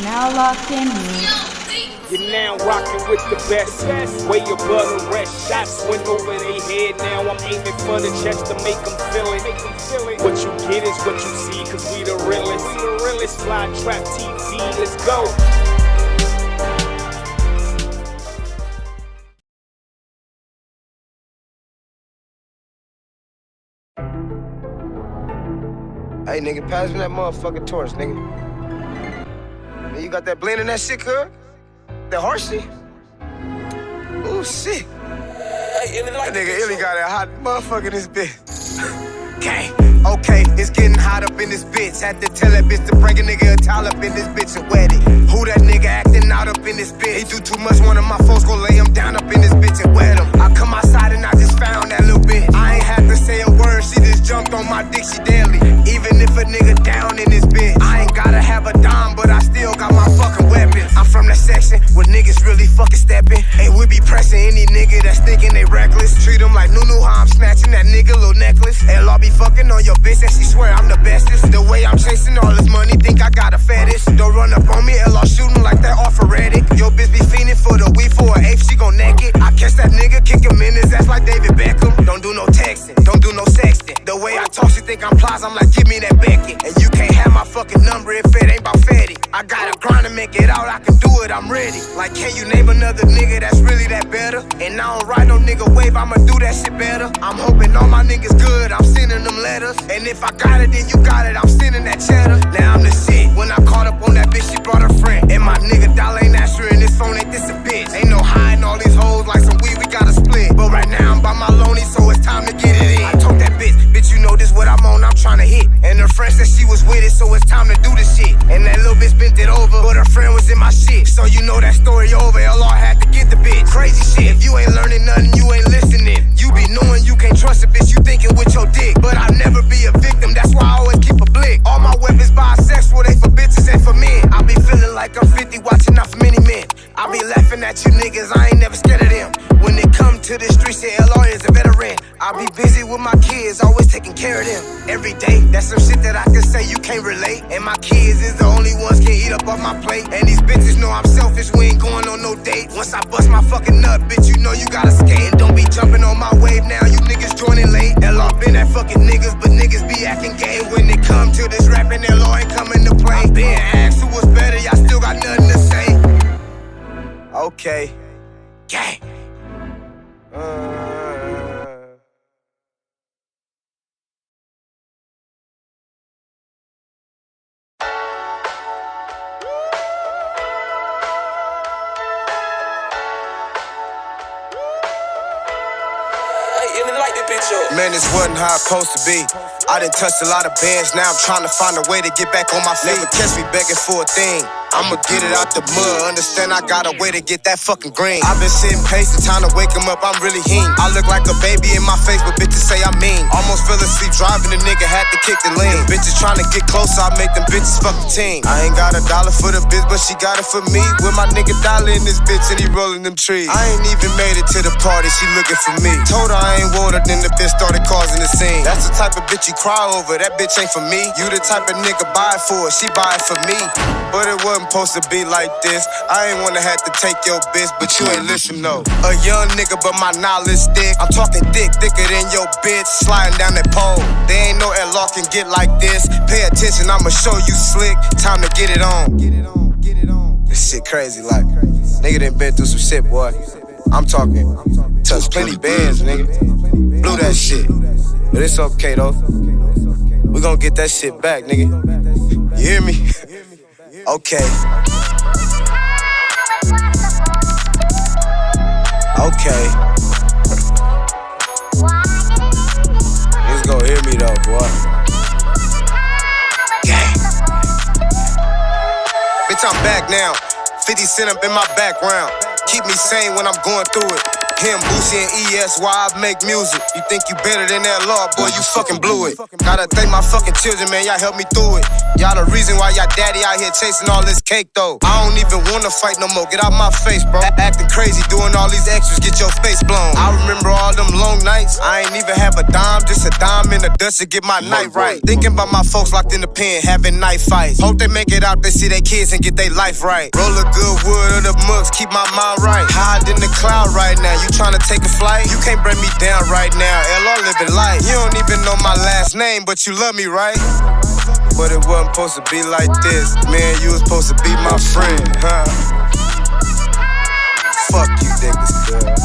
Now locked in. You're now rocking with the best. Way above the rest. Shots went over their head. Now I'm aiming for the chest to make them feel it. What you get is what you see, cause we the realest. Fly trap TV, let's go. Hey, nigga, pass me that motherfucking torch, nigga. Man, you got that blend in that shit, cuz? That horse shit? Ooh, shit. That nigga Illy got that hot motherfucker in this bitch. Okay, it's getting hot up in this bitch. Had to tell that bitch to bring a nigga a towel up in this bitch and wet it. Who that nigga acting out up in this bitch? He do too much, one of my folks gon' lay him down up in this bitch and wet him. I come outside and I just found that little bitch. I ain't had to say a word, she just jumped on my dick, she deadly. Even if a nigga down in this bitch, I ain't gotta have a dime, but I still got my fucking weapon. I'm from that section where niggas really fucking stepping. And we be pressing any nigga that's thinking they reckless. Treat them like Nunu, how I'm snatching that nigga little necklace. And I'll be fucking on your bitch and she swear I'm the bestest. The way I'm chasing all this money, think I got a fetish. Don't run up on me, I'll shoot him like that orphoretic. Yo bitch be fiending for the weed for an eighth, she gon' neck it. I catch that nigga, kick him in his ass like David Beckham. Don't do no texting, don't do no sexting. The way I talk, she think I'm Plies, I'm like, give me that Beckett. And you can't have my fucking number if it ain't about Fetty. I gotta grind to make it out, I can do it, I'm ready. Like, can you name another nigga that's really that better? And I don't ride no nigga wave, I'ma do that shit better. I'm hoping all my niggas good, I'm sending them letters. And if I got it, then you got it, I'm sending that cheddar. Now I'm the shit, when I caught up on that bitch, she brought her friend. And my nigga dollar ain't answering this phone, ain't this a bitch? Ain't no hiding all these hoes like some weed, we gotta split. But right now I'm by my lonely, so it's time to get it in. I told that bitch, you know this what I'm on, I'm tryna hit. And her friend said she was with it, so it's time to do this shit. And that little bitch bent it over, but her friend was in my shit. So you know that story over, LR had to get the bitch. Crazy shit, if you ain't learning nothing, you ain't listening. You be knowing you can't trust a bitch, you thinking with your dick. But I'll never be a victim, that's why I always keep a blick. All my weapons bisexual, they for bitches and for men. I be feeling like I'm 50, watching out for many men. I be laughing at you niggas, I ain't never scared of them. When it come to the streets, yeah, LR is a veteran. I be busy with my kids, always taking care of them. Every day, that's some shit that I can say you can't relate. And my kids is the only ones can eat up off my plate. And these bitches know I'm selfish, we ain't going on no date. Once I bust my fucking nut, bitch, you know you gotta skate. And don't be jumping on my wave now, you niggas joining late. LR been at fucking niggas, but niggas be acting gay. When it come to this rapping, LR ain't coming to play. I been asked who was better, y'all still got nothing to say. Okay. Gang. and then light the bitch up. Man, this wasn't how it's supposed to be. I done touched a lot of bands, now I'm trying to find a way to get back on my feet. Never catch me begging for a thing. I'ma get it out the mud, understand I got a way to get that fucking green. I've been sitting patient, time to wake him up, I'm really heen. I look like a baby in my face, but bitches say I'm mean. Almost fell asleep driving, the nigga had to kick the lean. Bitches trying to get closer, I make them bitches fuck the team. I ain't got $1 for the bitch, but she got it for me. With my nigga Dollar in this bitch and he rolling them trees. I ain't even made it to the party, she looking for me. Told her I ain't water, then the bitch started causing the scene. That's the type of bitch you cry over, that bitch ain't for me. You the type of nigga buy it for her, she buy it for me. But it wasn't supposed to be like this. I ain't wanna have to take your bitch, but you ain't listen, no. A young nigga, but my knowledge thick. I'm talking thick, thicker than your bitch, sliding down that pole. There ain't no law can get like this. Pay attention, I'ma show you slick. Time to get it on. This shit crazy, like nigga done been through some shit, boy. I'm talking, touched plenty bands, nigga. Blew that shit, but it's okay though. We gon' get that shit back, nigga. You hear me? Okay. Okay. Niggas gon' hear me though, boy. Gang. Bitch, I'm back now. 50 Cent up in my background. Keep me sane when I'm going through it. Him, Boosie, and ES, why I make music. You think you better than that law, boy, you fucking blew it. Gotta thank my fucking children, man, y'all helped me through it. Y'all the reason why y'all daddy out here chasing all this cake, though. I don't even wanna fight no more, get out my face, bro. Acting crazy, doing all these extras, get your face blown. I remember all them long nights, I ain't even have a dime, just a dime in the dust to get my night right. Thinking about my folks locked in the pen, having night fights. Hope they make it out, they see their kids and get their life right. Roll a good wood of the mugs, keep my mind right. Hide in the cloud right now, you tryna take a flight? You can't bring me down right now, LR living life. You don't even know my last name, but you love me, right? But it wasn't supposed to be like this. Man, you was supposed to be my friend, huh? Fuck you, niggas, girl.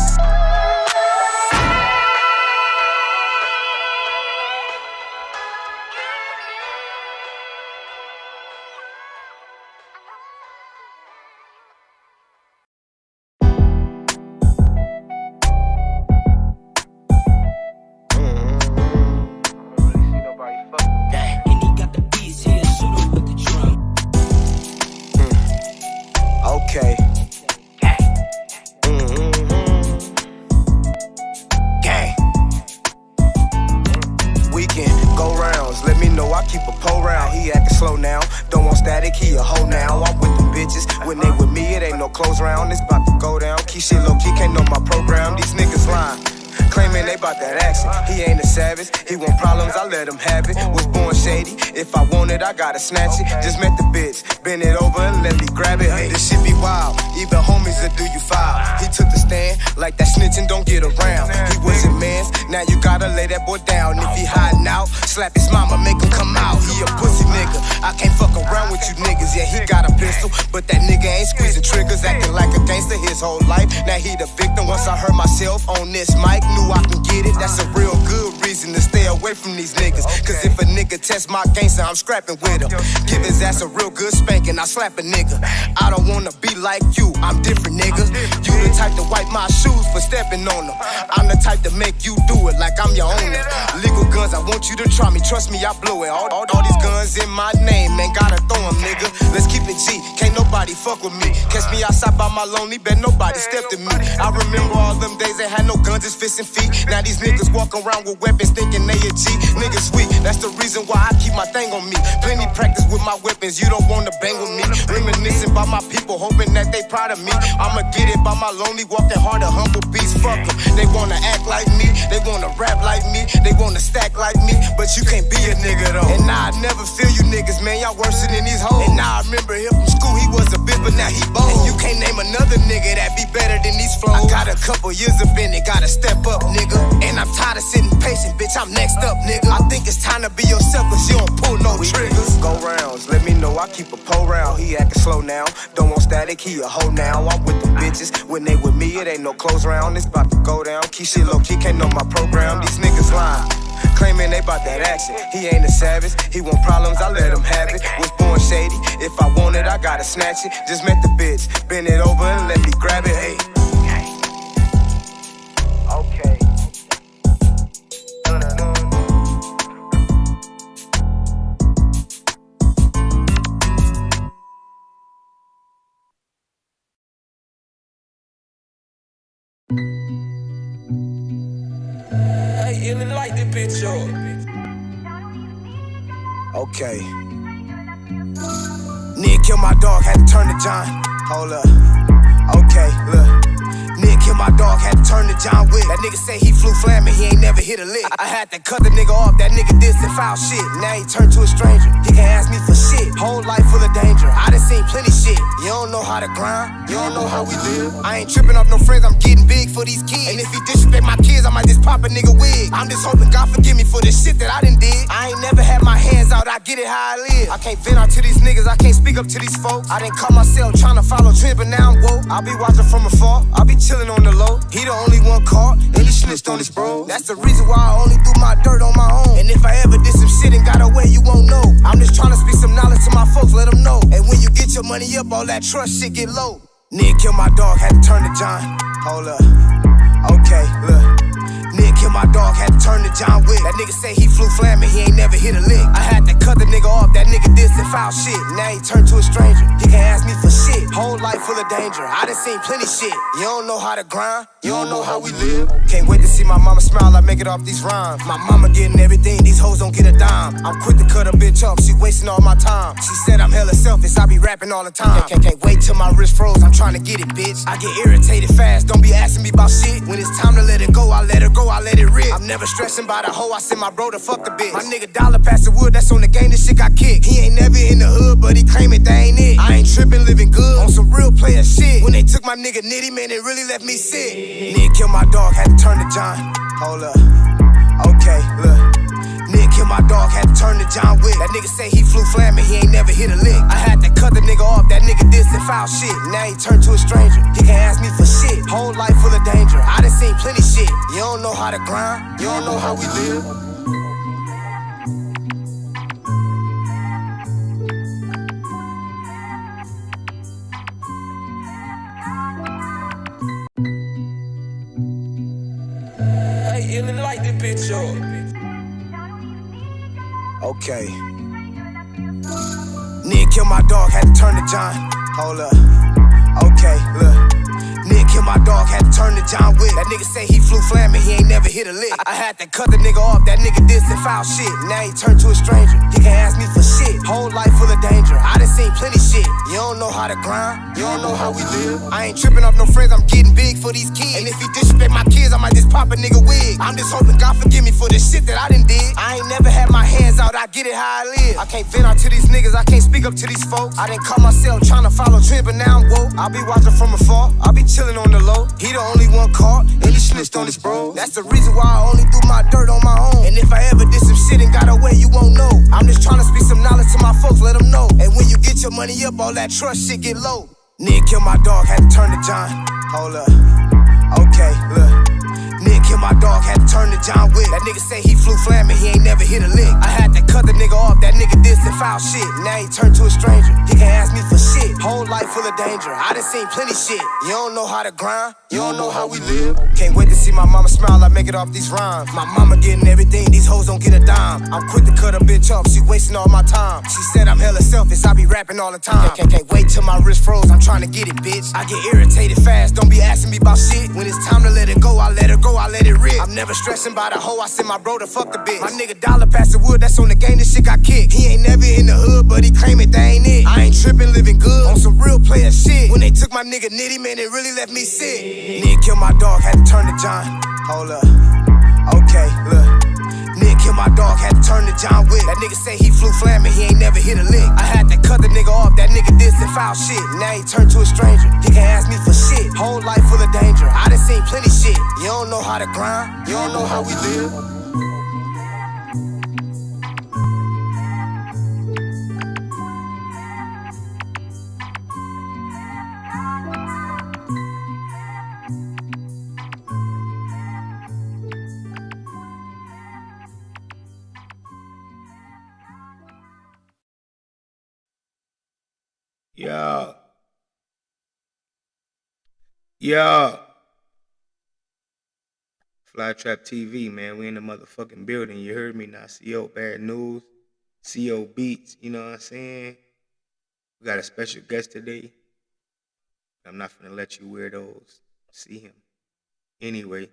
Okay. Gang. Weekend, go rounds. Let me know I keep a pole round. He acting slow now. Don't want static, he a hoe now. I'm with them bitches. When they with me, it ain't no close round. It's about to go down. Keep shit low key, can't know my program. These niggas lying. Claiming they bout that action. He ain't a savage, he want problems, I let him have it. Was born shady, if I want it, I gotta snatch it. Just met the bitch, bend it over and let me grab it. Hey, this shit be wild, even homies that do you foul. He took the stand, like that snitching don't get around. He wasn't man's, now you gotta lay that boy down. If he hiding out, slap his mama, make him come out. He a pussy nigga, I can't fuck around with you niggas. Yeah, he got a pistol, but that nigga ain't squeezing triggers. Acting like a gangster his whole life, now he the victim. Once I heard myself on this mic, knew I can get it. That's a real good reason to stay away from these niggas. Cause if a nigga test my gangster, I'm scrapping with him. Give his ass a real good spanking, I slap a nigga. I don't wanna be like you, I'm different, nigga. You the type to wipe my shoes for stepping on them. I'm the type to make you do it like I'm your owner. Legal guns, I want you to try me, trust me, I blow it. All these guns in my name, man, gotta throw them, nigga. Let's keep it G, can't nobody fuck with me. Catch me outside by my lonely, bet nobody stepped to me. I remember all them days they had no guns, just fists and feet. Now these niggas walk around with weapons thinking they a G. Niggas weak, that's the reason why I keep my thing on me. Plenty practice with my weapons, you don't wanna bang with me. Reminiscing by my people, hoping that they proud of me. I'ma get it by my lonely, walking hard, a humble beast. Fuck them, they wanna act like me, they wanna rap like me, they wanna stack like me, but you can't be a nigga though. And now I never feel you niggas, man, y'all worse than these hoes. And now I remember him from school, he was a bitch, but now he bold. And you can't name another nigga that be better than these flows. I got a couple years of it, gotta step up, nigga. And I'm tired of sitting patient, bitch, I'm next up, nigga. I think it's time to be yourself, cause you don't pull no triggers. Go rounds, let me know I keep a pole round. He acting slow now, don't want static, he a hoe now. I'm with them bitches, when they with me, it ain't no close round. It's about to go down, keep shit low key, can't know my program. These niggas lying, claiming they bout that action. He ain't a savage, he want problems, I let him have it. Was born shady, if I want it, I gotta snatch it. Just met the bitch, bend it over and let me grab it, hey. Okay. Light this bitch up. Okay. Nick killed my dog, had to turn to John. Hold up. Okay, look. Nick killed my dog, had to turn to John Wick. That nigga say he flew flamin', he ain't never hit a lick. I had to cut the nigga off, that nigga did some foul shit. Now he turned to a stranger, he can't ask me for shit. Whole life full of danger, I done seen plenty shit. You don't know how to grind, you don't know how we live. I ain't tripping off no friends, I'm getting big for these kids. And if he disrespect my kids, I might just pop a nigga wig. I'm just hoping God forgive me for the shit that I done did. I ain't never had my hands out, I get it how I live. I can't vent out to these niggas, I can't speak up to these folks. I didn't call myself trying to follow trends, but now I'm woke. I'll be watching from afar, I'll be chilling on the low. He the only one caught, and he snitched on his bro. That's the reason why I only do my dirt on my own. And if I ever did some shit and got away, you won't know. I'm just trying to speak some knowledge to my folks, let them know. And when you get your money up, all that trust shit get low. Nick killed my dog, had to turn to John. Hold up. Okay, look. Nick killed my dog, had to turn to John Wick. That nigga say he flew flamin', he ain't never hit a lick. I had to cut the nigga off, that nigga did some foul shit. Now he turned to a stranger, he can't ask me for shit. Whole life full of danger, I done seen plenty shit. You don't know how to grind, you don't know how we live. Can't wait to see my mama smile, I make it off these rhymes. My mama getting everything, these hoes don't get a dime. I'm quick to cut a bitch up, she wasting all my time. She said I'm hella selfish, I be rapping all the time. Can't wait till my wrist froze, I'm trying to get it, bitch. I get irritated fast, don't be asking me about shit. When it's time to let it go, I let her go, I let it rip. I'm never stressing about a hoe, I send my bro to fuck the bitch. My nigga Dollar pass the wood, that's on the game, this shit got kicked. He ain't never in the hood, but he claim it, that ain't it. I ain't tripping, living good, on some real player shit. When they took my nigga Nitty, man, it really left me sick. Nick killed my dog, had to turn to John. Hold up. Okay, look. Nick killed my dog, had to turn to John Wick. That nigga say he flew flamin', he ain't never hit a lick. I had to cut the nigga off, that nigga did some foul shit. Now he turned to a stranger, he can't ask me for shit. Whole life full of danger, I done seen plenty shit. You don't know how to grind, you don't know how we live. Hey, light this bitch up. Okay. Nick killed my dog, had to turn to John. Hold up. Okay, look. Nick killed my dog, had to turn to John Wick. That nigga say he flew flamin', he ain't never hit a lick. I had to cut the nigga off, that nigga did some foul shit. Now he turned to a stranger, he can't ask me for shit. Whole life full of danger, I done seen plenty shit. You don't know how to grind, you don't know how we live. I ain't tripping off no friends, I'm getting big for these kids. And if he disrespect my kids, I might just pop a nigga wig. I'm just hoping God forgive me for the shit that I done did. I ain't never had my hands out, I get it how I live. I can't vent out to these niggas, I can't speak up to these folks. I didn't call myself trying to follow trends, but now I'm woke. I'll be watching from afar, I'll be chilling on the low. He the only one caught, and he snitched on his bro. That's the reason why I only do my dirt on my own. And if I ever did some shit and got away, you won't know. I'm just trying to speak some knowledge to my folks, let them know. And when you get your money up, all that trust shit get low. Nick killed my dog, had to turn to John. Hold up. Okay, look. Nick killed my dog, had to turn to John Wick. That nigga say he flew flamin', he ain't never hit a lick. I had to cut the nigga off, that nigga did some foul shit. Now he turned to a stranger, he can't ask me for shit. Whole life full of danger, I done seen plenty shit. You don't know how to grind, you don't know how we live. Can't wait to see my mama smile, I make it off these rhymes. My mama getting everything, these hoes don't get a dime. I'm quick to cut a bitch up, she wasting all my time. She said I'm hella selfish, I be rapping all the time. Can't wait till my wrist froze, I'm trying to get it, bitch. I get irritated fast, don't be asking me about shit. When it's time to let it go, I let her go, I let it rip. I'm never stressing about a hoe, I send my bro to fuck the bitch. My nigga Dollar pass the wood, that's on the game, this shit got kicked. He ain't never in the hood, but he claim it, that ain't it. I ain't tripping, living good, on some real player shit. When they took my nigga Nitty, man, it really left me sick. Nick killed my dog, had to turn to John. Hold up. Okay, look. Nick killed my dog, had to turn to John Wick. That nigga say he flew flamin', he ain't never hit a lick. I had to cut the nigga off, that nigga did some foul shit. Now he turned to a stranger, he can't ask me for shit. Whole life full of danger, I done seen plenty shit. You don't know how to grind, you don't know how we live. Yo. Yo. Flytrap TV, man. We in the motherfucking building. You heard me now. CO Bad News. CO Beats. You know what I'm saying? We got a special guest today. I'm not finna let you weirdos see him. Anyway.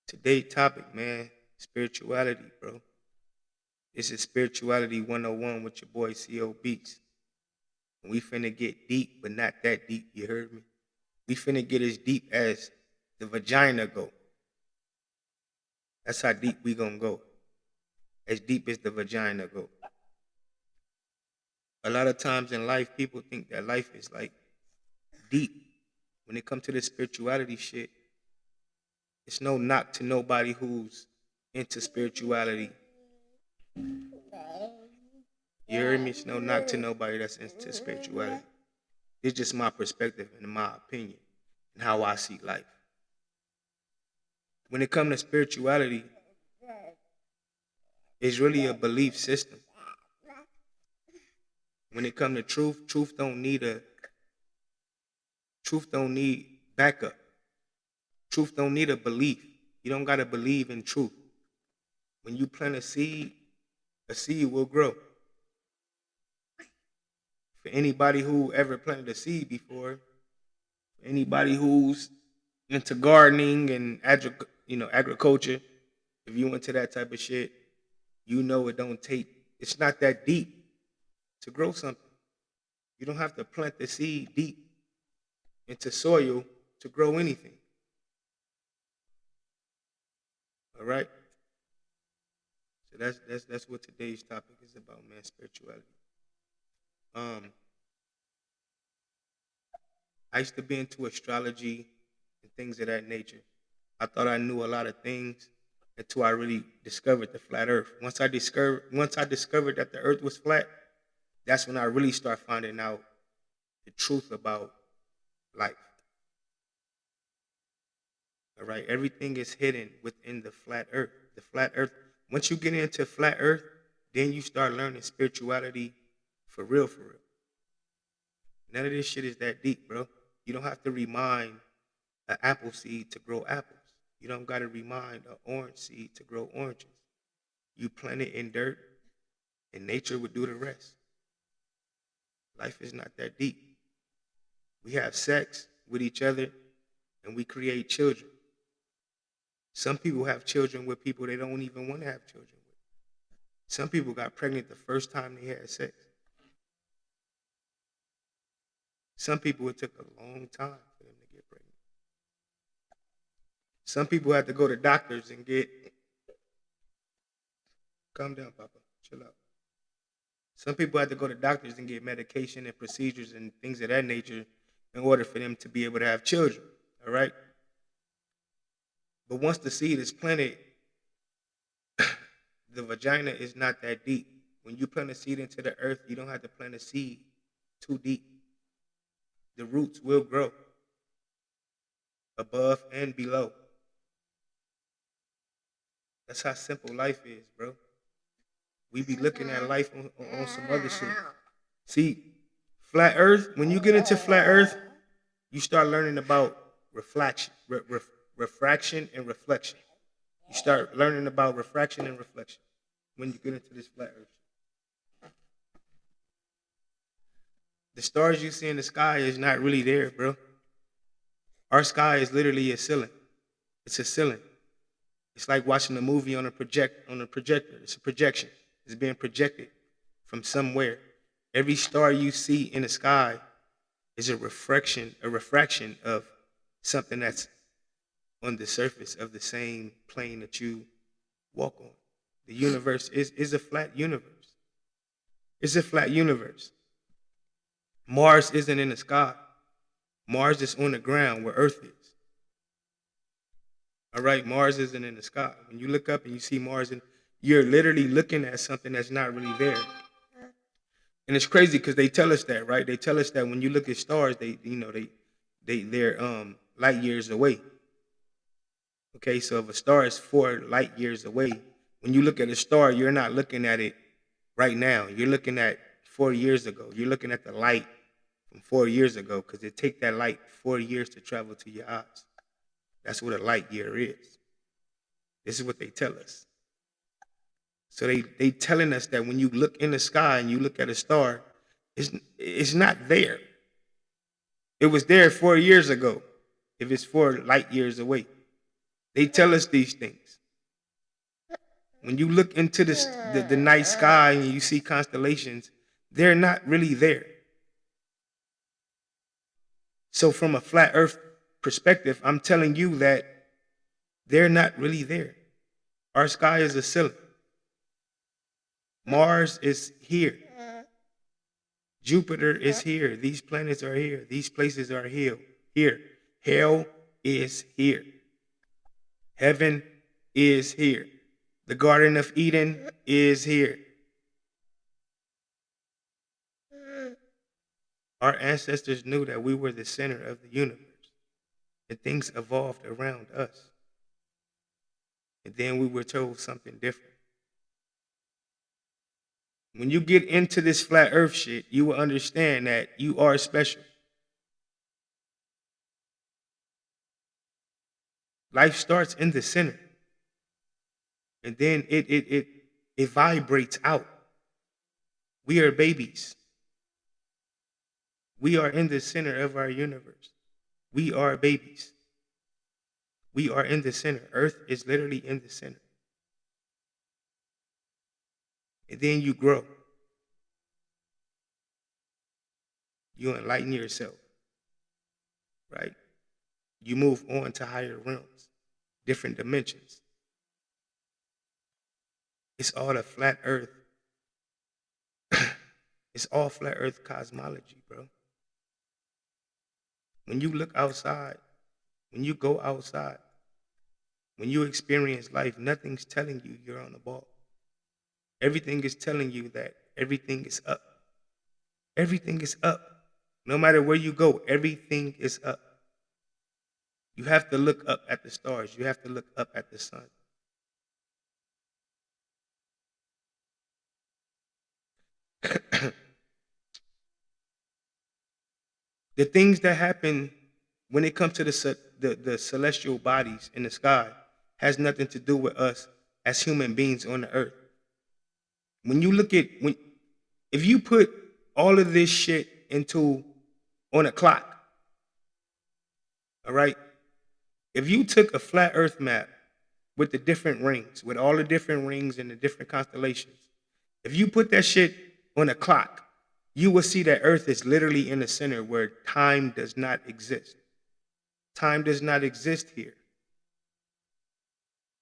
Today's topic, man, spirituality, bro. This is Spirituality 101 with your boy C3OBEATS. We finna get deep, but not that deep, you heard me? We finna get as deep as the vagina go. That's how deep we gonna go. As deep as the vagina go. A lot of times in life, people think that life is like deep. When it comes to this spirituality shit, it's no knock to nobody who's into spirituality. You heard me? It's no knock to nobody that's into spirituality. It's just my perspective and my opinion and how I see life. When it comes to spirituality, it's really a belief system. When it comes to truth don't need backup. Truth don't need a belief. You don't gotta believe in truth. When you plant a seed will grow. For anybody who ever planted a seed before, for anybody who's into gardening and agriculture, if you into that type of shit, you know it's not that deep to grow something. You don't have to plant the seed deep into soil to grow anything. All right? So that's what today's topic is about, man, spirituality. I used to be into astrology and things of that nature. I thought I knew a lot of things until I really discovered the flat earth. Once I discovered that the earth was flat, that's when I really start finding out the truth about life. All right, everything is hidden within the flat earth. The flat earth. Once you get into flat earth, then you start learning spirituality for real, for real. None of this shit is that deep, bro. You don't have to remind an apple seed to grow apples. You don't got to remind an orange seed to grow oranges. You plant it in dirt, and nature would do the rest. Life is not that deep. We have sex with each other, and we create children. Some people have children with people they don't even want to have children with. Some people got pregnant the first time they had sex. Some people, it took a long time for them to get pregnant. Some people had to go to doctors and calm down, Papa, chill out. Some people had to go to doctors and get medication and procedures and things of that nature in order for them to be able to have children, all right? But once the seed is planted, the vagina is not that deep. When you plant a seed into the earth, you don't have to plant a seed too deep. The roots will grow above and below. That's how simple life is, bro. We be looking at life on some other shit. See, flat earth, when you get into flat earth, you start learning about refraction and reflection. You start learning about refraction and reflection when you get into this flat earth. The stars you see in the sky is not really there, bro. Our sky is literally a ceiling. It's a ceiling. It's like watching a movie on a projector. It's a projection. It's being projected from somewhere. Every star you see in the sky is a refraction of something that's on the surface of the same plane that you walk on. The universe is a flat universe. It's a flat universe. Mars isn't in the sky. Mars is on the ground where Earth is. All right, Mars isn't in the sky. When you look up and you see Mars, you're literally looking at something that's not really there. And it's crazy because they tell us that, right? They tell us that when you look at stars, they're light years away. Okay, so if a star is 4 light years away, when you look at a star, you're not looking at it right now. You're looking at 4 years ago. You're looking at the light from 4 years ago because it takes that light 4 years to travel to your eyes. That's what a light year is. This is what they tell us. So they telling us that when you look in the sky and you look at a star, it's not there. It was there 4 years ago if it's 4 light years away. They tell us these things. When you look into the night sky and you see constellations, they're not really there. So from a flat earth perspective, I'm telling you that they're not really there. Our sky is a ceiling. Mars is here. Jupiter is here. These planets are here. These places are here. Hell is here. Heaven is here. The Garden of Eden is here. Our ancestors knew that we were the center of the universe, and things evolved around us. And then we were told something different. When you get into this flat earth shit, you will understand that you are special. Life starts in the center. And then it vibrates out. We are babies. We are in the center of our universe. We are babies. We are in the center. Earth is literally in the center. And then you grow. You enlighten yourself, right? You move on to higher realms, different dimensions. It's all a flat earth. It's all flat earth cosmology, bro. When you look outside, when you go outside, when you experience life, nothing's telling you you're on the ball. Everything is telling you that everything is up. Everything is up. No matter where you go, everything is up. You have to look up at the stars. You have to look up at the sun. The things that happen when it comes to the celestial bodies in the sky has nothing to do with us as human beings on the earth. When you look at, if you put all of this shit on a clock, all right? If you took a flat earth map with the different rings, with all the different rings and the different constellations, if you put that shit on a clock, you will see that Earth is literally in the center where time does not exist. Time does not exist here.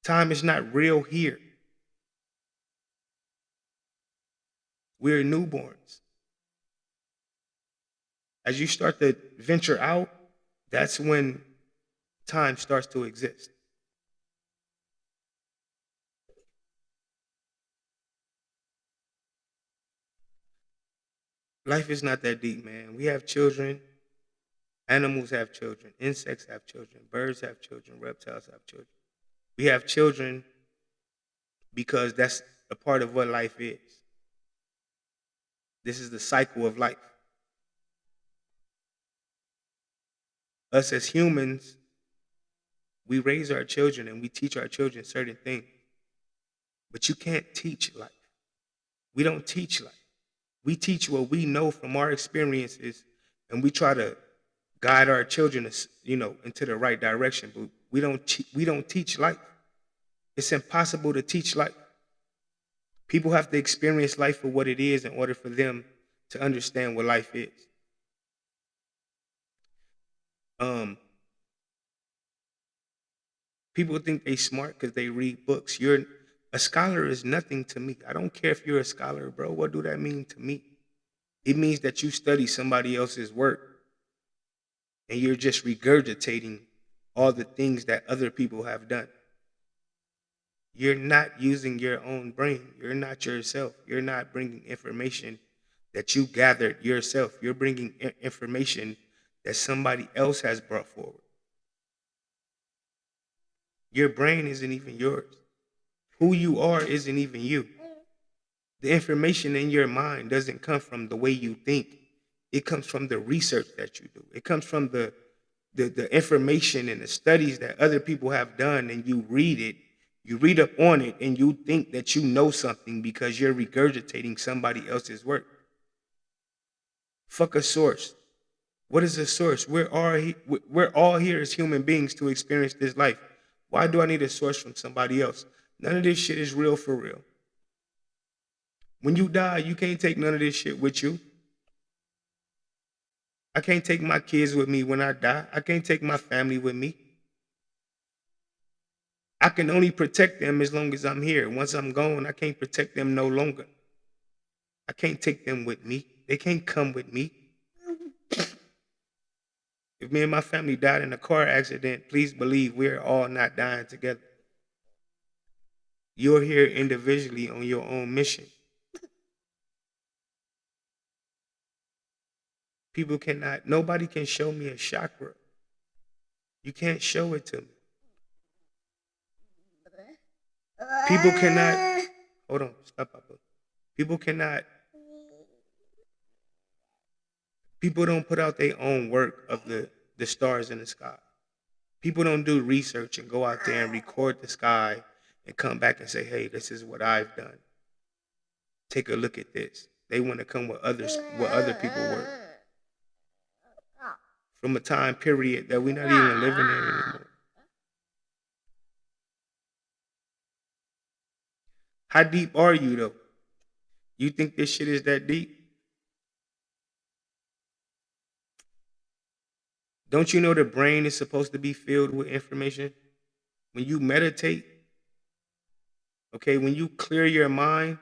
Time is not real here. We're newborns. As you start to venture out, that's when time starts to exist. Life is not that deep, man. We have children. Animals have children. Insects have children. Birds have children. Reptiles have children. We have children because that's a part of what life is. This is the cycle of life. Us as humans, we raise our children and we teach our children certain things. But you can't teach life. We don't teach life. We teach what we know from our experiences, and we try to guide our children, into the right direction. But we don't teach life. It's impossible to teach life. People have to experience life for what it is in order for them to understand what life is. People think they smart because they read books. A scholar is nothing to me. I don't care if you're a scholar, bro. What do that mean to me? It means that you study somebody else's work and you're just regurgitating all the things that other people have done. You're not using your own brain. You're not yourself. You're not bringing information that you gathered yourself. You're bringing information that somebody else has brought forward. Your brain isn't even yours. Who you are isn't even you. The information in your mind doesn't come from the way you think. It comes from the research that you do. It comes from the information and the studies that other people have done, and you read it. You read up on it, and you think that you know something because you're regurgitating somebody else's work. Fuck a source. What is a source? We're all here as human beings to experience this life. Why do I need a source from somebody else? None of this shit is real for real. When you die, you can't take none of this shit with you. I can't take my kids with me when I die. I can't take my family with me. I can only protect them as long as I'm here. Once I'm gone, I can't protect them no longer. I can't take them with me. They can't come with me. If me and my family died in a car accident, please believe we're all not dying together. You're here individually on your own mission. People cannot, nobody can show me a chakra. You can't show it to me. People cannot, hold on, stop, Papa. People don't put out their own work of the stars in the sky. People don't do research and go out there and record the sky and come back and say, hey, this is what I've done. Take a look at this. They want to come with other people work. From a time period that we're not even living in anymore. How deep are you, though? You think this shit is that deep? Don't you know the brain is supposed to be filled with information? When you meditate, okay, when you clear your mind,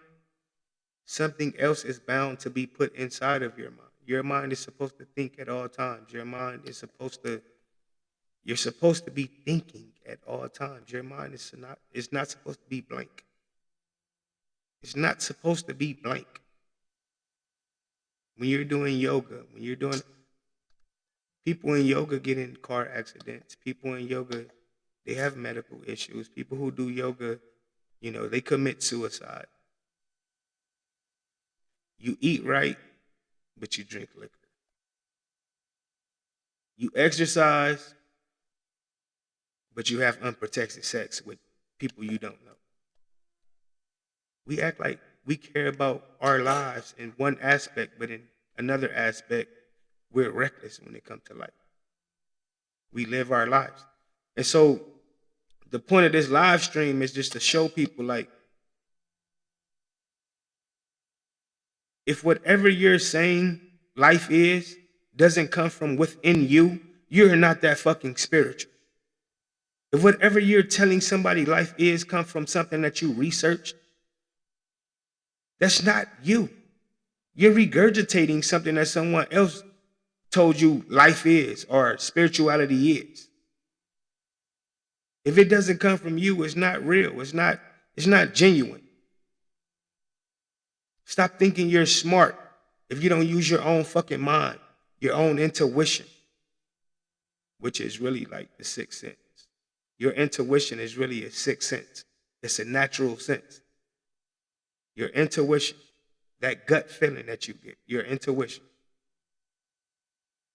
something else is bound to be put inside of your mind. Your mind is supposed to think at all times. Your mind is you're supposed to be thinking at all times. Your mind is not supposed to be blank. It's not supposed to be blank. When you're doing yoga, people in yoga get in car accidents. People in yoga, they have medical issues. People who do yoga, they commit suicide. You eat right, but you drink liquor. You exercise, but you have unprotected sex with people you don't know. We act like we care about our lives in one aspect, but in another aspect, we're reckless when it comes to life. We live our lives. And so the point of this live stream is just to show people, like, if whatever you're saying life is doesn't come from within you, you're not that fucking spiritual. If whatever you're telling somebody life is come from something that you researched, that's not you. You're regurgitating something that someone else told you life is or spirituality is. If it doesn't come from you, it's not real. It's not genuine. Stop thinking you're smart if you don't use your own fucking mind, your own intuition, which is really like the sixth sense. Your intuition is really a sixth sense. It's a natural sense. Your intuition, that gut feeling that you get, your intuition.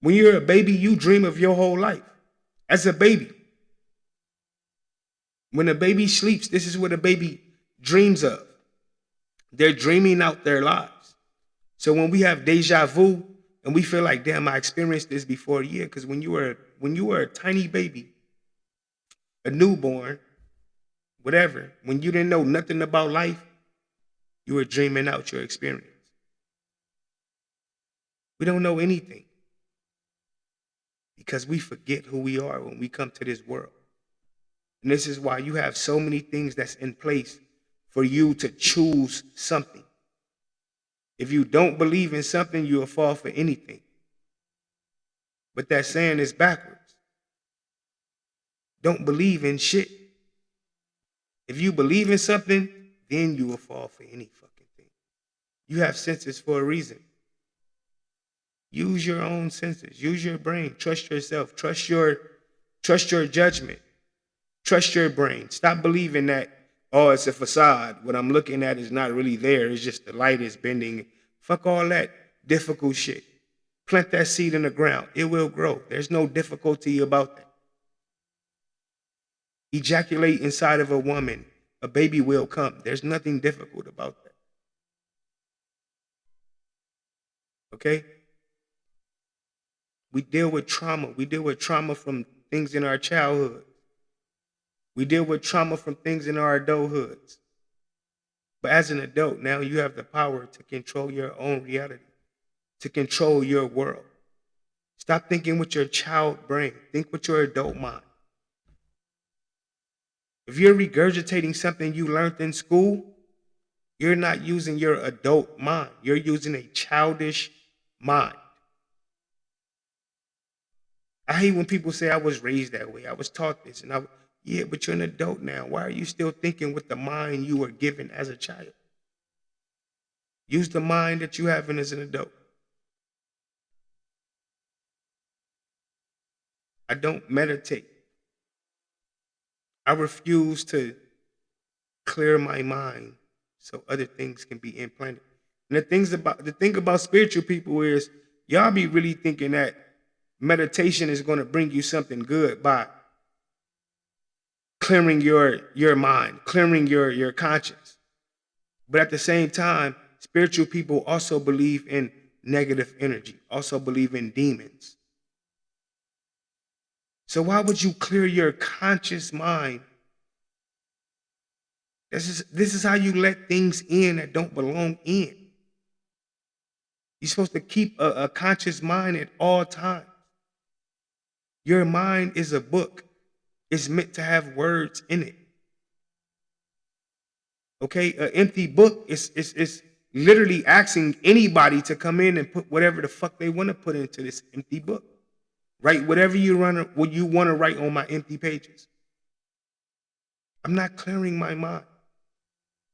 When you're a baby, you dream of your whole life. As a baby, when a baby sleeps, this is what a baby dreams of. They're dreaming out their lives. So when we have deja vu and we feel like, damn, I experienced this before, yeah, because when you were a tiny baby, a newborn, whatever, when you didn't know nothing about life, you were dreaming out your experience. We don't know anything because we forget who we are when we come to this world. And this is why you have so many things that's in place for you to choose something. If you don't believe in something, you'll fall for anything. But that saying is backwards. Don't believe in shit. If you believe in something, then you will fall for any fucking thing. You have senses for a reason. Use your own senses. Use your brain. Trust yourself. Trust your judgment. Trust your brain. Stop believing that, oh, it's a facade. What I'm looking at is not really there. It's just the light is bending. Fuck all that difficult shit. Plant that seed in the ground. It will grow. There's no difficulty about that. Ejaculate inside of a woman. A baby will come. There's nothing difficult about that. Okay? We deal with trauma. We deal with trauma from things in our childhood. We deal with trauma from things in our adulthoods. But as an adult, now you have the power to control your own reality, to control your world. Stop thinking with your child brain. Think with your adult mind. If you're regurgitating something you learned in school, you're not using your adult mind. You're using a childish mind. I hate when people say I was raised that way. I was taught this. Yeah, but you're an adult now. Why are you still thinking with the mind you were given as a child? Use the mind that you have as an adult. I don't meditate. I refuse to clear my mind so other things can be implanted. And the thing about spiritual people is y'all be really thinking that meditation is going to bring you something good by clearing your mind, clearing your conscience. But at the same time, spiritual people also believe in negative energy, also believe in demons. So why would you clear your conscious mind? This is how you let things in that don't belong in. You're supposed to keep a conscious mind at all times. Your mind is a book. It's meant to have words in it. Okay, an empty book is literally asking anybody to come in and put whatever the fuck they want to put into this empty book. Write whatever you want to write on my empty pages. I'm not clearing my mind.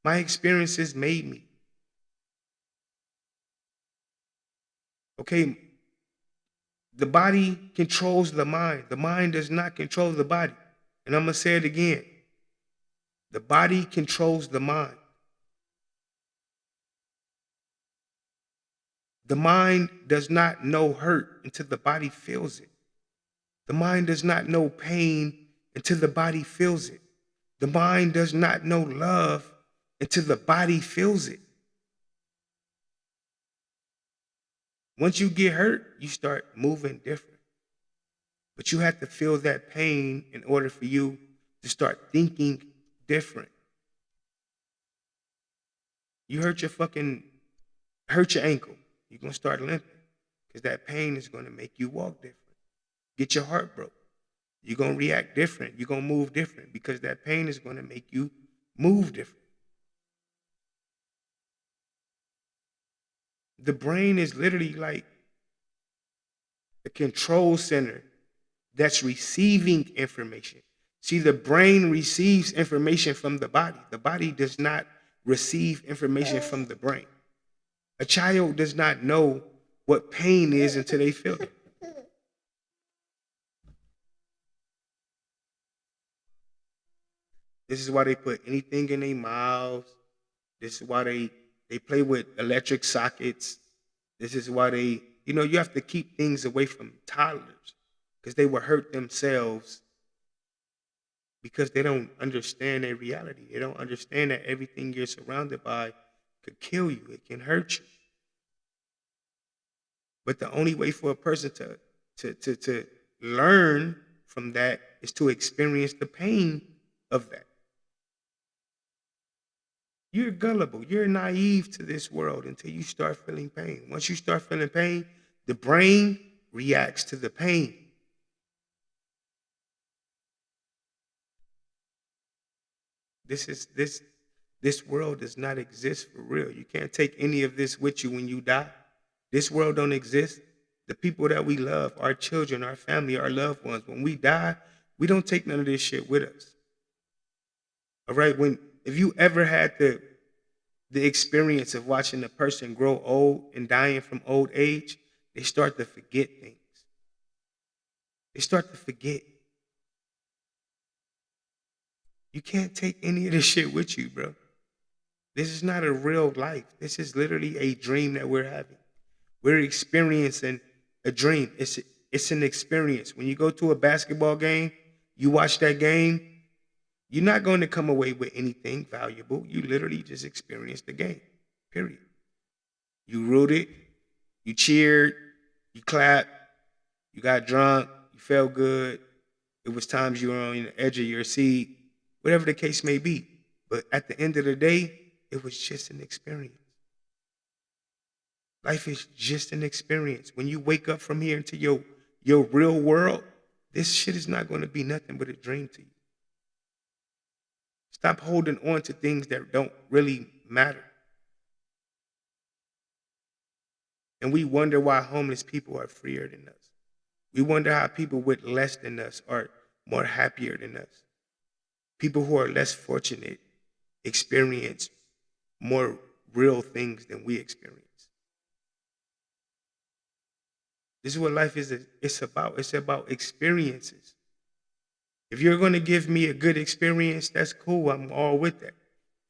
My experiences made me. Okay, the body controls the mind. The mind does not control the body. And I'm going to say it again. The body controls the mind. The mind does not know hurt until the body feels it. The mind does not know pain until the body feels it. The mind does not know love until the body feels it. Once you get hurt, you start moving different. But you have to feel that pain in order for you to start thinking different. You hurt your ankle. You're going to start limping because that pain is going to make you walk different. Get your heart broke. You're going to react different. You're going to move different because that pain is going to make you move different. The brain is literally like a control center that's receiving information. See, the brain receives information from the body. The body does not receive information from the brain. A child does not know what pain is until they feel it. This is why they put anything in their mouths. This is why they play with electric sockets. This is why you have to keep things away from toddlers because they will hurt themselves because they don't understand their reality. They don't understand that everything you're surrounded by could kill you. It can hurt you. But the only way for a person to learn from that is to experience the pain of that. You're gullible. You're naive to this world until you start feeling pain. Once you start feeling pain, the brain reacts to the pain. This world does not exist for real. You can't take any of this with you when you die. This world don't exist. The people that we love, our children, our family, our loved ones, when we die, we don't take none of this shit with us. All right? If you ever had the experience of watching a person grow old and dying from old age, they start to forget things. They start to forget. You can't take any of this shit with you, bro. This is not a real life. This is literally a dream that we're having. We're experiencing a dream. It's an experience. When you go to a basketball game, you watch that game, you're not going to come away with anything valuable. You literally just experienced the game, period. You rooted, you cheered, you clapped, you got drunk, you felt good. It was times you were on the edge of your seat. whatever the case may be. But at the end of the day, it was just an experience. Life is just an experience. When you wake up from here into your real world, this shit is not going to be nothing but a dream to you. Stop holding on to things that don't really matter. And we wonder why homeless people are freer than us. We wonder how people with less than us are more happier than us. People who are less fortunate experience more real things than we experience. This is what life is. It's about. It's about experiences. If you're going to give me a good experience, that's cool. I'm all with that.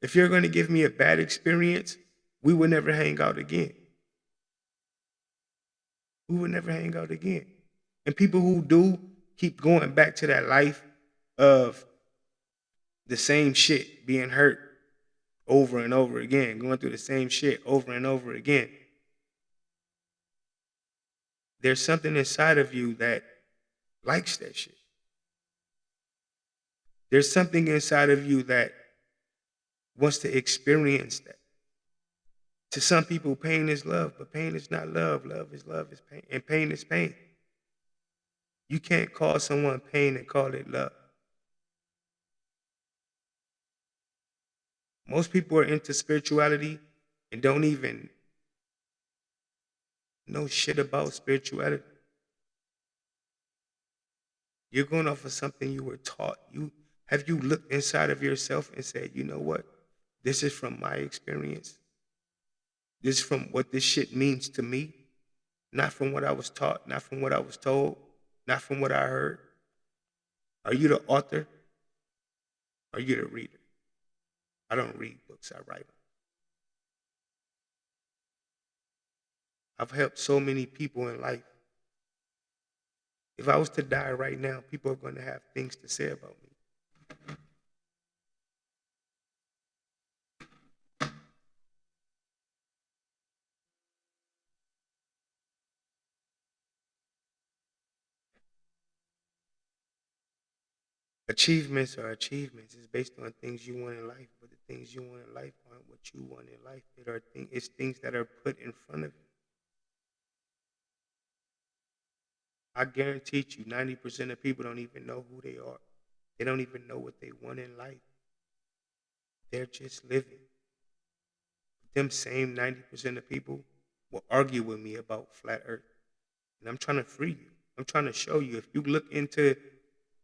If you're going to give me a bad experience, we will never hang out again. We will never hang out again. And people who do keep going back to that life of the same shit, being hurt over and over again, going through the same shit over and over again. There's something inside of you that likes that shit. There's something inside of you that wants to experience that. To some people, pain is love, but pain is not love. Love is pain, and pain is pain. You can't call someone pain and call it love. Most people are into spirituality and don't even know shit about spirituality. You're going off of something you were taught. Have you looked inside of yourself and said, you know what? This is from my experience. This is from what this shit means to me. Not from what I was taught, not from what I was told, not from what I heard. Are you the author? Are you the reader? I don't read books, I write them. I've helped so many people in life. If I was to die right now, people are going to have things to say about me. Achievements are achievements. It's based on things you want in life, but the things you want in life aren't what you want in life. It's things that are put in front of you. I guarantee you, 90% of people don't even know who they are. They don't even know what they want in life. They're just living. Them same 90% of people will argue with me about flat earth. And I'm trying to free you. I'm trying to show you, if you look into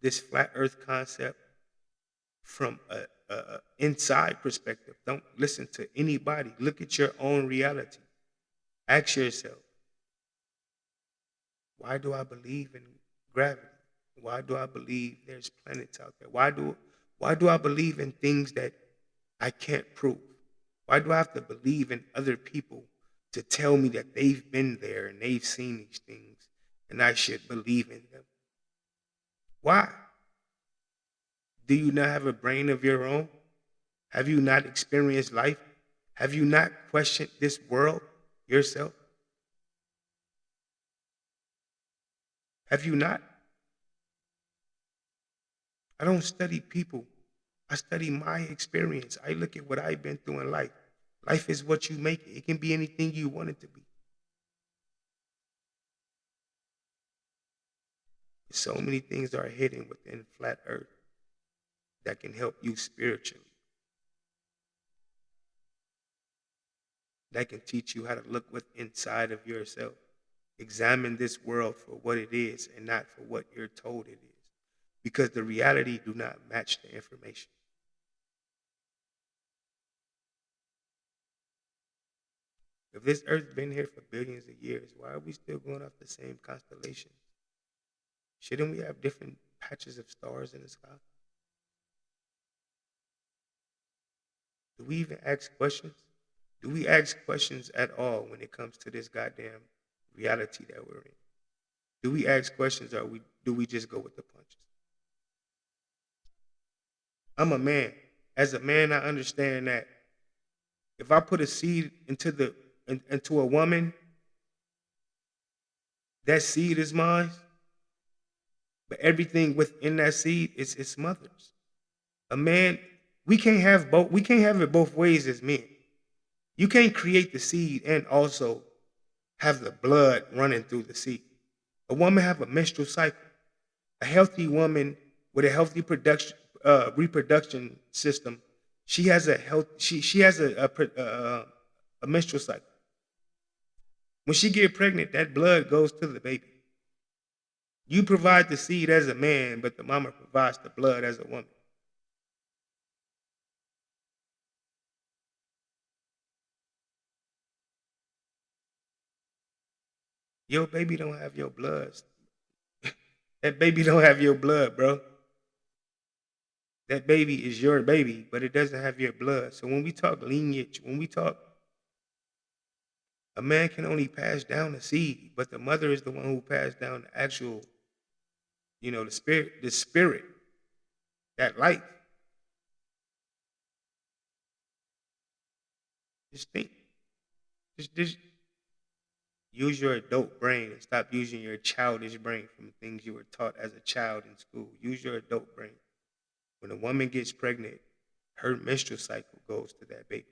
this flat earth concept from a inside perspective, don't listen to anybody. Look at your own reality. Ask yourself, why do I believe in gravity? Why do I believe there's planets out there? Why do I believe in things that I can't prove? Why do I have to believe in other people to tell me that they've been there and they've seen these things and I should believe in them? Why? Do you not have a brain of your own? Have you not experienced life? Have you not questioned this world yourself? Have you not? I don't study people. I study my experience. I look at what I've been through in life. Life is what you make it. It can be anything you want it to be. So many things are hidden within flat earth that can help you spiritually. That can teach you how to look within inside of yourself. Examine this world for what it is and not for what you're told it is. Because the reality do not match the information. If this earth been here for billions of years, why are we still going off the same constellations? Shouldn't we have different patches of stars in the sky? Do we even ask questions? Do we ask questions at all when it comes to this goddamn reality that we're in? Do we ask questions, or do we just go with the punches? I'm a man. As a man, I understand that if I put a seed into a woman, that seed is mine, but everything within that seed is its mother's. A man, we can't have both. We can't have it both ways as men. You can't create the seed and also have the blood running through the seed. A woman have a menstrual cycle. A healthy woman with a healthy reproduction system, she has a a menstrual cycle. When she get pregnant, that blood goes to the baby. You provide the seed as a man, but the mama provides the blood as a woman. Your baby don't have your blood. That baby don't have your blood, bro. That baby is your baby, but it doesn't have your blood. So when we talk lineage, when we talk, a man can only pass down the seed, but the mother is the one who passed down the actual, the spirit, that life. Just think. Just use your adult brain and stop using your childish brain from things you were taught as a child in school. Use your adult brain. When a woman gets pregnant, her menstrual cycle goes to that baby.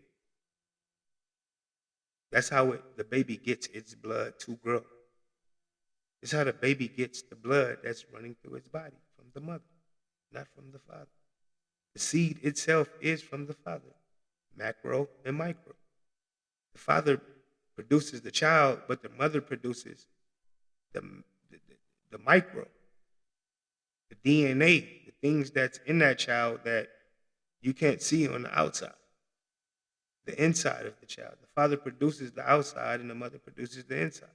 That's how the baby gets its blood to grow. It's how the baby gets the blood that's running through its body from the mother, not from the father. The seed itself is from the father, macro and micro. The father produces the child, but the mother produces the micro, the DNA, the things that's in that child that you can't see on the outside, the inside of the child. The father produces the outside and the mother produces the inside.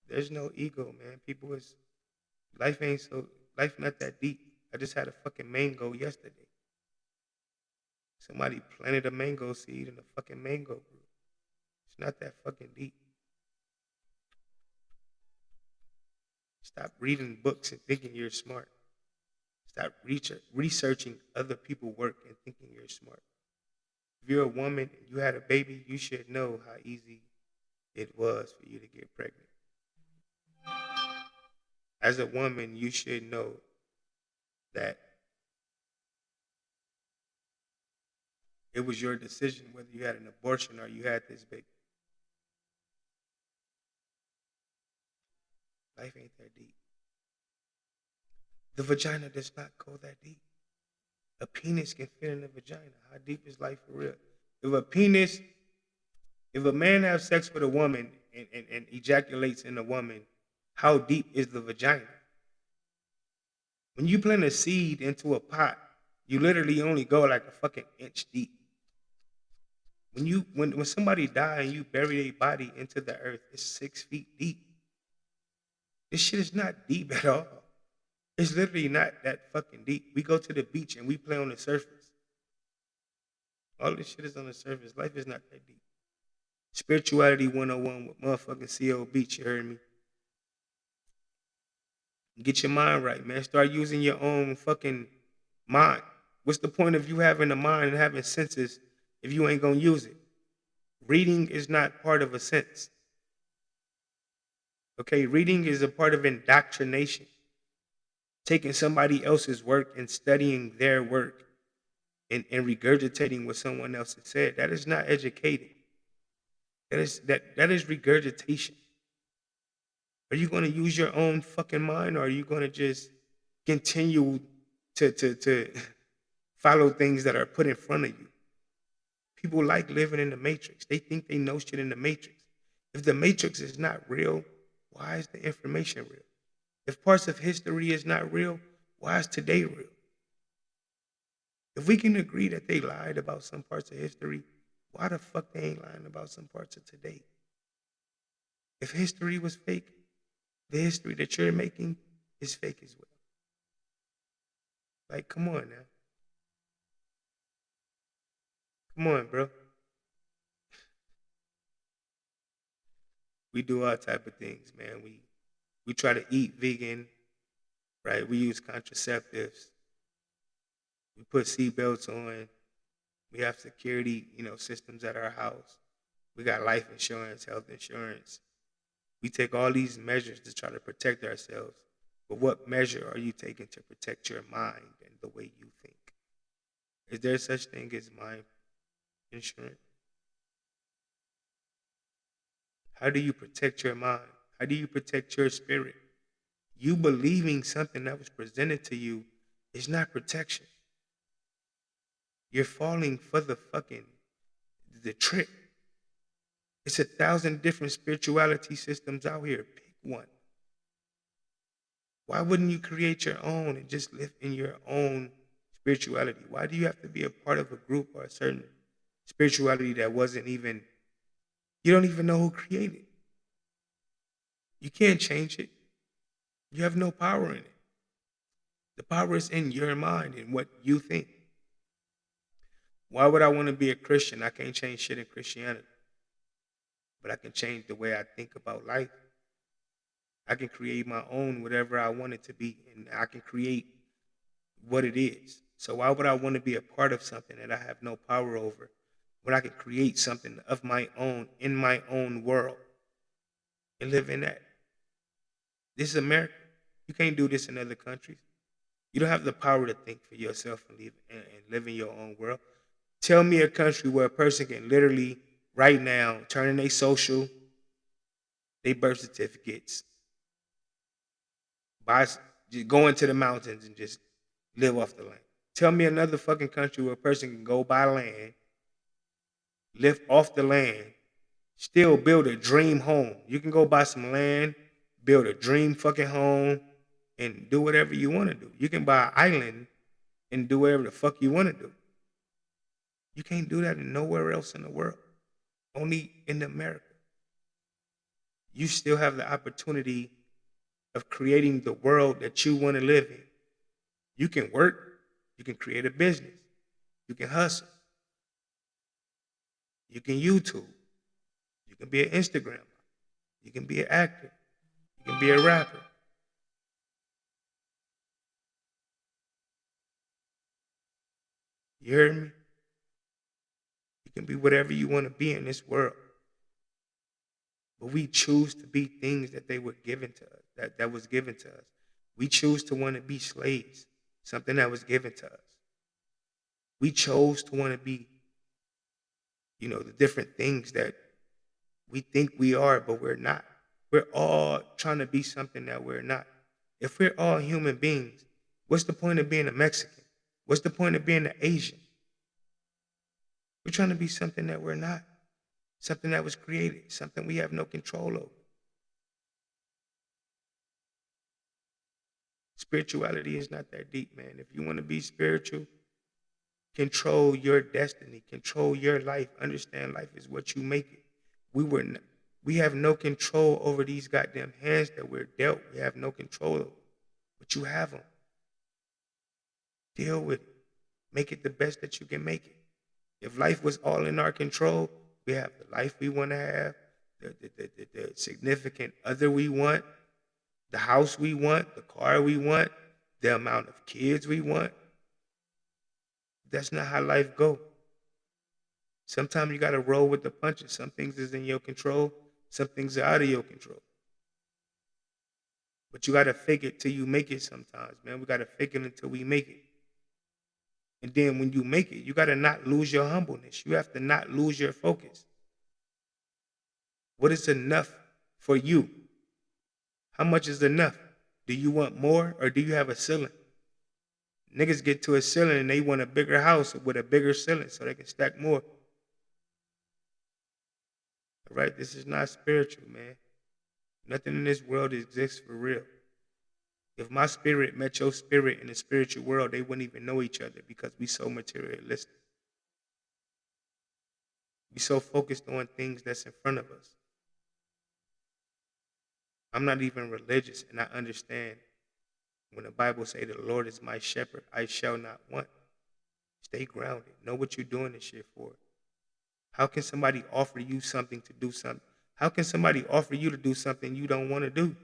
There's no ego, man. Life not that deep. I just had a fucking mango yesterday. Somebody planted a mango seed and a fucking mango grew. It's not that fucking deep. Stop reading books and thinking you're smart. Stop researching other people's work and thinking you're smart. If you're a woman and you had a baby, you should know how easy it was for you to get pregnant. As a woman, you should know that it was your decision whether you had an abortion or you had this baby. Life ain't that deep. The vagina does not go that deep. A penis can fit in the vagina. How deep is life for real? If a man has sex with a woman and ejaculates in a woman, how deep is the vagina? When you plant a seed into a pot, you literally only go like a fucking inch deep. When somebody dies and you bury their body into the earth, it's 6 feet deep. This shit is not deep at all. It's literally not that fucking deep. We go to the beach and we play on the surface. All this shit is on the surface. Life is not that deep. Spirituality 101 with motherfucking C3OBEATS, you heard me? Get your mind right, man. Start using your own fucking mind. What's the point of you having a mind and having senses if you ain't gonna use it? Reading is not part of a sense. Okay, reading is a part of indoctrination. Taking somebody else's work and studying their work and regurgitating what someone else has said. That is not educating. That is regurgitation. Are you going to use your own fucking mind, or are you going to just continue to follow things that are put in front of you? People like living in the matrix. They think they know shit in the matrix. If the matrix is not real, why is the information real? If parts of history is not real, why is today real? If we can agree that they lied about some parts of history, why the fuck they ain't lying about some parts of today? If history was fake, the history that you're making is fake as well. Like, come on now. Come on, bro. We do all type of things, man. We try to eat vegan, right? We use contraceptives. We put seatbelts on. We have security, systems at our house. We got life insurance, health insurance. We take all these measures to try to protect ourselves. But what measure are you taking to protect your mind and the way you think? Is there such thing as mind insurance? How do you protect your mind? How do you protect your spirit? You believing something that was presented to you is not protection. You're falling for the trick. It's 1,000 different spirituality systems out here. Pick one. Why wouldn't you create your own and just live in your own spirituality? Why do you have to be a part of a group or a certain spirituality that wasn't even, you don't even know who created it? You can't change it. You have no power in it. The power is in your mind and what you think. Why would I want to be a Christian? I can't change shit in Christianity. But I can change the way I think about life. I can create my own whatever I want it to be, and I can create what it is. So why would I want to be a part of something that I have no power over when I can create something of my own in my own world and live in that? This is America. You can't do this in other countries. You don't have the power to think for yourself and live in your own world. Tell me a country where a person can literally right now turn in their social, their birth certificates, just go into the mountains and just live off the land. Tell me another fucking country where a person can go buy land, live off the land, still build a dream home. You can go buy some land, build a dream fucking home, and do whatever you want to do. You can buy an island and do whatever the fuck you want to do. You can't do that in nowhere else in the world. Only in America. You still have the opportunity of creating the world that you want to live in. You can work. You can create a business. You can hustle. You can YouTube. You can be an Instagram. You can be an actor. You can be a rapper. You heard me? You can be whatever you want to be in this world. But we choose to be things that they were given to us, that was given to us. We choose to want to be slaves, something that was given to us. We chose to want to be, the different things that we think we are, but we're not. We're all trying to be something that we're not. If we're all human beings, what's the point of being a Mexican? What's the point of being an Asian? We're trying to be something that we're not, something that was created, something we have no control over. Spirituality is not that deep, man. If you want to be spiritual, control your destiny, control your life. Understand life is what you make it. We have no control over these goddamn hands that we're dealt. We have no control over, but you have them. Deal with it. Make it the best that you can make it. If life was all in our control, we have the life we want to have, the significant other we want, the house we want, the car we want, the amount of kids we want. That's not how life goes. Sometimes you got to roll with the punches. Some things is in your control. Some things are out of your control. But you got to fake it till you make it sometimes, man. We got to fake it until we make it. And then when you make it, you got to not lose your humbleness. You have to not lose your focus. What is enough for you? How much is enough? Do you want more or do you have a ceiling? Niggas get to a ceiling and they want a bigger house with a bigger ceiling so they can stack more. All right, this is not spiritual, man. Nothing in this world exists for real. If my spirit met your spirit in the spiritual world, they wouldn't even know each other because we so materialistic. We so focused on things that's in front of us. I'm not even religious, and I understand when the Bible say the Lord is my shepherd, I shall not want. Stay grounded. Know what you're doing this shit for. How can somebody offer you something to do something? How can somebody offer you to do something you don't want to do?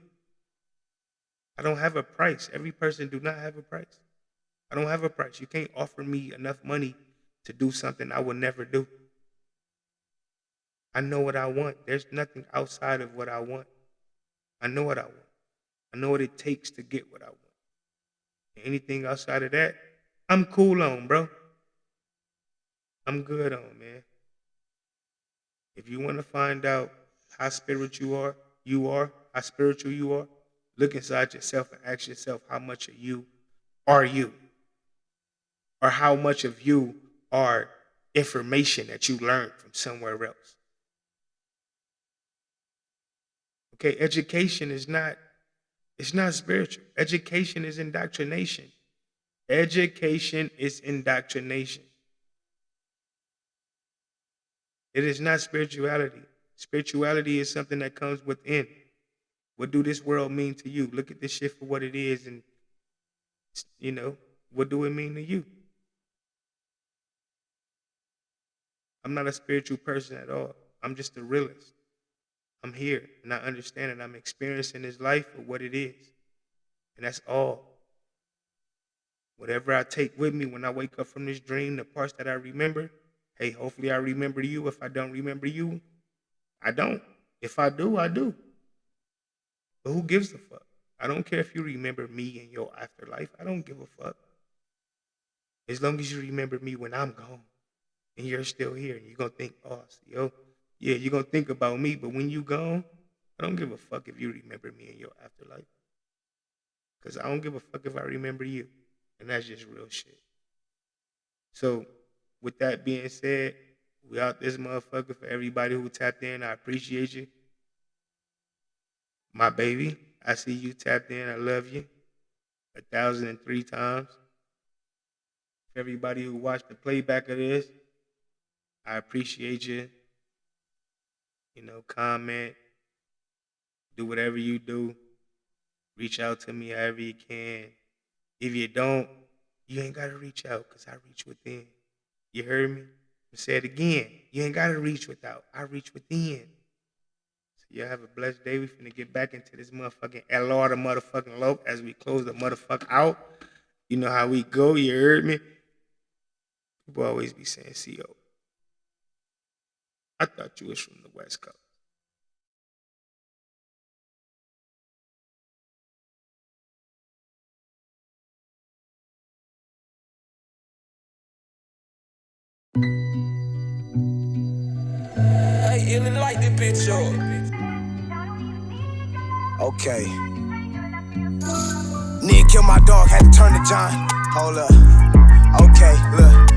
I don't have a price. Every person do not have a price. I don't have a price. You can't offer me enough money to do something I will never do. I know what I want. There's nothing outside of what I want. I know what I want. I know what it takes to get what I want. Anything outside of that, I'm cool on, bro. I'm good on, man. If you want to find out how spiritual you are, how spiritual you are, look inside yourself and ask yourself how much of you are you? Or how much of you are information that you learned from somewhere else? Okay, education is not spiritual. Education is indoctrination. Education is indoctrination. It is not spirituality. Spirituality is something that comes within. What do this world mean to you? Look at this shit for what it is, and, what do it mean to you? I'm not a spiritual person at all. I'm just a realist. I'm here, and I understand it. I'm experiencing this life for what it is, and that's all. Whatever I take with me when I wake up from this dream, the parts that I remember, hey, hopefully I remember you. If I don't remember you, I don't. If I do, I do. But who gives a fuck? I don't care if you remember me in your afterlife. I don't give a fuck. As long as you remember me when I'm gone and you're still here, and you're going to think, yeah, you're going to think about me, but when you gone, I don't give a fuck if you remember me in your afterlife. Because I don't give a fuck if I remember you. And that's just real shit. So, with that being said, we out this motherfucker. For everybody who tapped in, I appreciate you. My baby, I see you tapped in. I love you 1,003 times. For everybody who watched the playback of this, I appreciate you. Comment, do whatever you do. Reach out to me however you can. If you don't, you ain't got to reach out, because I reach within. You heard me? I said it again. You ain't got to reach without. I reach within. So y'all have a blessed day. We finna get back into this motherfucking LR the motherfucking lope as we close the motherfucker out. You know how we go. You heard me? People always be saying CO. I thought you was from the West Coast. Hey, illin' like this bitch up. Okay. Nick killed my dog, had to turn to John. Hold up. Okay, look.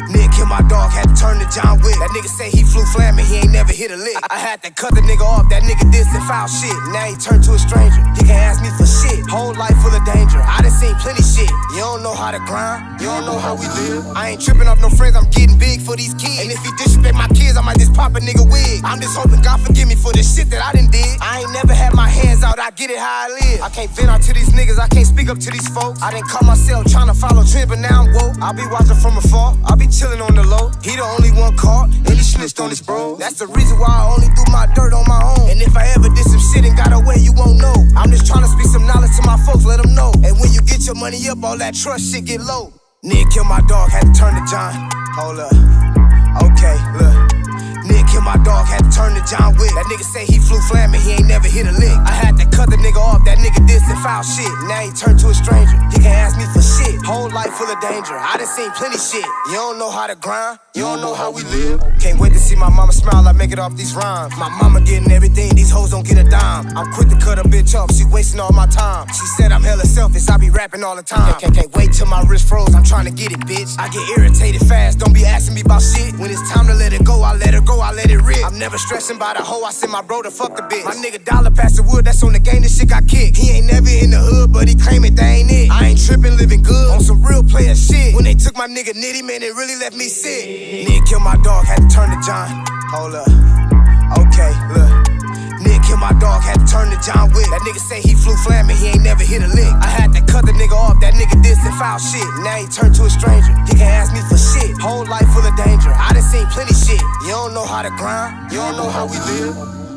Nick killed my dog, had to turn to John Wick. That nigga say he flew flamin', he ain't never hit a lick. I had to cut the nigga off, that nigga did some foul shit. Now he turned to a stranger, he can't ask me for shit. Whole life full of danger, I done seen plenty shit. You don't know how to grind, you don't know how we live. I ain't tripping off no friends, I'm getting big for these kids. And if he disrespect my kids, I might just pop a nigga wig. I'm just hoping God forgive me for the shit that I done did. I ain't never had my hands out, I get it how I live. I can't vent out to these niggas, I can't speak up to these folks. I done caught myself trying to follow trends, but now I'm woke. I'll be watching from afar, I'll be chilling on the low. He the only one caught, and he snitched on his bro. That's the reason why I only do my dirt on my own. And if I ever did some shit and got away, you won't know. I'm just trying to speak some knowledge to my folks, let them know. And when you get your money up, all that trust shit get low. Nick killed my dog, had to turn to John. Hold up. Okay, look. Nick killed my dog, had to turn to John Wick. That nigga say he flew flamin', he ain't never hit a lick. I had to cut the nigga off, that nigga did some foul shit. Now he turned to a stranger, he can't ask me for shit. Whole life full of danger, I done seen plenty shit. You don't know how to grind, you don't know how we live. Can't wait to see my mama smile, I make it off these rhymes. My mama getting everything, these hoes don't get a dime. I'm quick to cut a bitch off, she wasting all my time. She said I'm hella selfish, I be rapping all the time. Can't wait till my wrist froze, I'm trying to get it, bitch. I get irritated fast, don't be asking me about shit. When it's time to let it go, I let her go, I let it rip. I'm never stressing about a hoe, I send my bro to fuck the bitch. My nigga Dollar past the wood, that's on the game, this shit got kicked. He ain't never in the hood, but he claim it, that ain't it. I ain't tripping, living good, on some real player shit. When they took my nigga Nitty, man, it really left me sick. Nick killed my dog, had to turn to John. Hold up. Okay, look. Nick killed my dog, had to turn to John Wick. That nigga say he flew flamin', he ain't never hit a lick. I had to cut the nigga off, that nigga did some foul shit. Now he turned to a stranger, he can't ask me for shit. Whole life full of danger, I done seen plenty shit. You don't know how to grind, you don't know how we live.